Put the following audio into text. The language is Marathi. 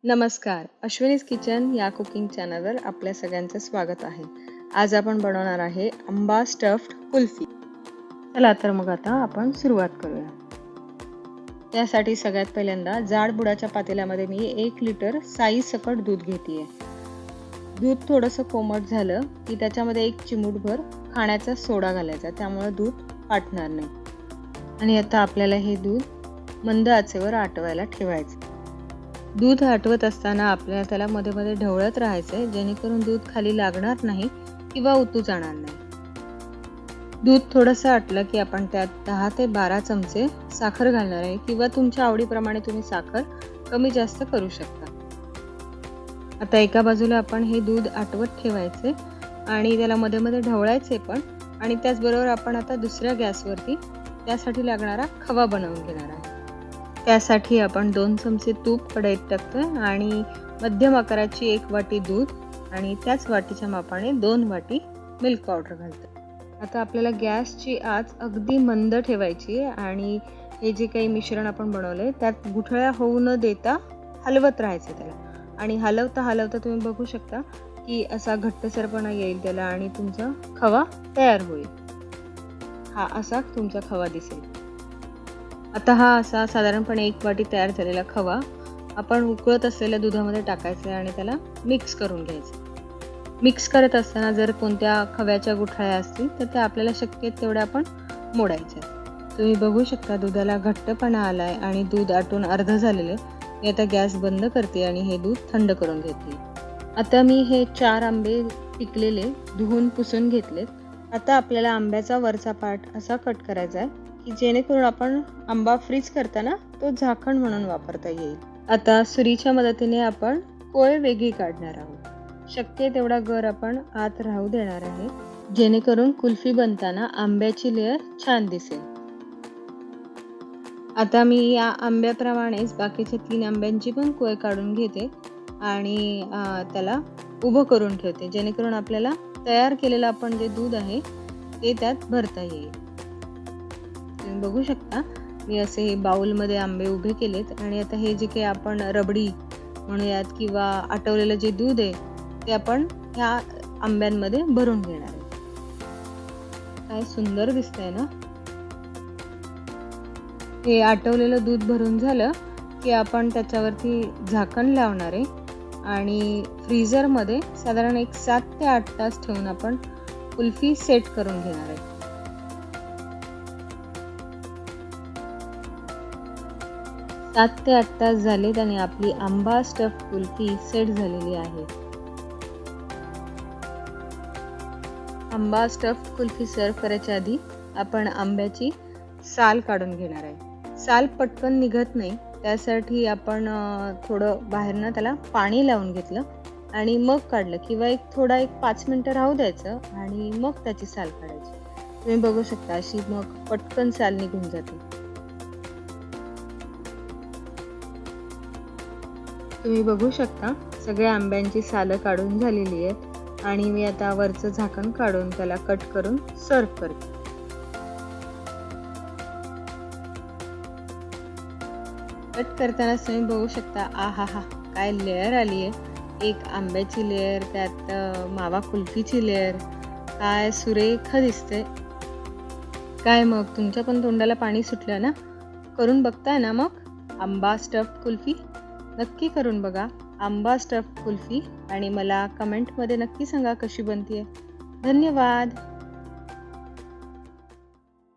नमस्कार, अश्विनीज किचन या कुकिंग चॅनलवर आपल्या सगळ्यांचं स्वागत आहे. आज आपण बनवणार आहे आंबा स्टफ्ड कुल्फी. चला तर मग आता आपण सुरुवात करूया. त्यासाठी सगळ्यात पहिल्यांदा जाड बुडाच्या पातेल्यामध्ये मी 1 लिटर साई सकट दूध घेते. दूध थोडंसं कोमट झालं की त्याच्यामध्ये 1 चिमूटभर खाण्याचा सोडा घालायचा, त्यामुळे दूध फाटणार नाही. आणि आता आपल्याला हे दूध मंद आचेवर आटवायला ठेवायचं. दूध आटवत असताना आपल्याला त्याला मध्ये मध्ये ढवळत राहायचंय, जेणेकरून दूध खाली लागणार नाही किंवा उतू जाणार नाही. दूध थोडंसं आटलं की आपण त्यात 10 ते 12 चमचे साखर घालणार आहे, किंवा तुमच्या आवडीप्रमाणे तुम्ही साखर कमी जास्त करू शकता. आता एका बाजूला आपण हे दूध आटवत ठेवायचे आणि त्याला मध्ये मध्ये ढवळायचे पण. आणि त्याचबरोबर आपण आता दुसऱ्या गॅसवरती त्यासाठी लागणारा खवा बनवून घेणार आहे. त्यासाठी आपण 2 चमचे तूप कढईत टाकतोय आणि मध्यम आकाराची 1 वाटी दूध आणि त्याच वाटीच्या मापाने 2 वाटी मिल्क पावडर घालतोय. आता आपल्याला गॅसची आच अगदी मंद ठेवायची आणि हे जे काही मिश्रण आपण बनवलंय त्यात गुठळ्या होऊ न देता हलवत राहायचं त्याला. आणि हलवता हलवता तुम्ही बघू शकता की असा घट्टसरपणा येईल त्याला आणि तुमचा खवा तयार होईल. हा असा तुमचा खवा दिसेल. आता हा असा साधारणपणे 1 वाटी तयार झालेला खवा आपण उकळत असलेल्या दुधामध्ये टाकायचा आणि त्याला मिक्स करून घ्यायचं. मिक्स करत असताना जर कोणत्या खव्याच्या गुठळ्या असतील तर त्या आपल्याला शक्य तेवढ्या आपण मोडायच्या. तुम्ही बघू शकता दुधाला घट्टपणा आलाय आणि दूध आटून अर्ध झालेले. मी आता गॅस बंद करते आणि हे दूध थंड करून घेते. आता मी हे 4 आंबे पिकलेले धुवून पुसून घेतलेत. आता आपल्याला आंब्याचा वरचा पार्ट असा कट करायचा आहे की जेणेकरून आपण आंबा फ्रीज करताना तो झाकण म्हणून वापरता येईल. आता सुरीच्या मदतीने आपण कोय वेगळी काढणार आहोत. शक्य तेवढा गर आपण आत राहू देणार आहे, जेणेकरून कुल्फी बनताना आंब्याची लेअर छान दिसेल. आता मी या आंब्याप्रमाणेच बाकीच्या 3 आंब्यांची पण कोय काढून घेते आणि त्याला उभं करून ठेवते, जेणेकरून आपल्याला तयार केलेलं आपण जे दूध आहे ते त्यात भरता येईल. तुम्ही बघू शकता मी असे हे बाउलमध्ये आंबे उभे केलेत आणि आता हे जे काही आपण रबडी म्हणूयात किंवा आटवलेलं जे दूध आहे ते आपण ह्या आंब्यांमध्ये भरून घेणार आहे. काय सुंदर दिसतंय ना. हे आटवलेलं दूध भरून झालं की आपण त्याच्यावरती झाकण लावणार आहे आणि फ्रीझरमध्ये साधारण 7 ते 8 तास ठेवून आपण कुल्फी सेट करून घेणार आहे. 7 ते 8 तास झालेत आणि आपली आंबा स्टफ्ड कुल्फी सेट झालेली आहे. आंबा स्टफ्ड कुल्फी सर्व करायच्या आधी आपण आंब्याची साल काढून घेणार आहे. साल पटकन निघत नाही, त्यासाठी आपण थोडं बाहेरनं त्याला पाणी लावून घेतलं आणि मग काढलं, किंवा एक 5 मिनिटं राहू द्यायचं आणि मग त्याची साल काढायची. तुम्ही बघू शकता अशी मग पटकन साल निघून जाते. तुम्ही बघू शकता सगळ्या आंब्यांची सालं काढून झालेली आहेत आणि मी आता वरचं झाकण काढून त्याला कट करून सर्व करते. कट करताना तुम्ही बघू शकता आहा हा काय लेअर आली आहे. एक आंब्याची लेअर, त्यात मावा कुल्फीची लेअर. काय सुरेख दिसते. काय मग तुमच्या पण तोंडाला पाणी सुटलं ना. करून बघताय ना मग आंबा स्टफ्ड कुल्फी. नक्की करून बघा आंबा स्टफ्ड कुल्फी आणि मला कमेंटमध्ये नक्की सांगा कशी बनतेय. धन्यवाद.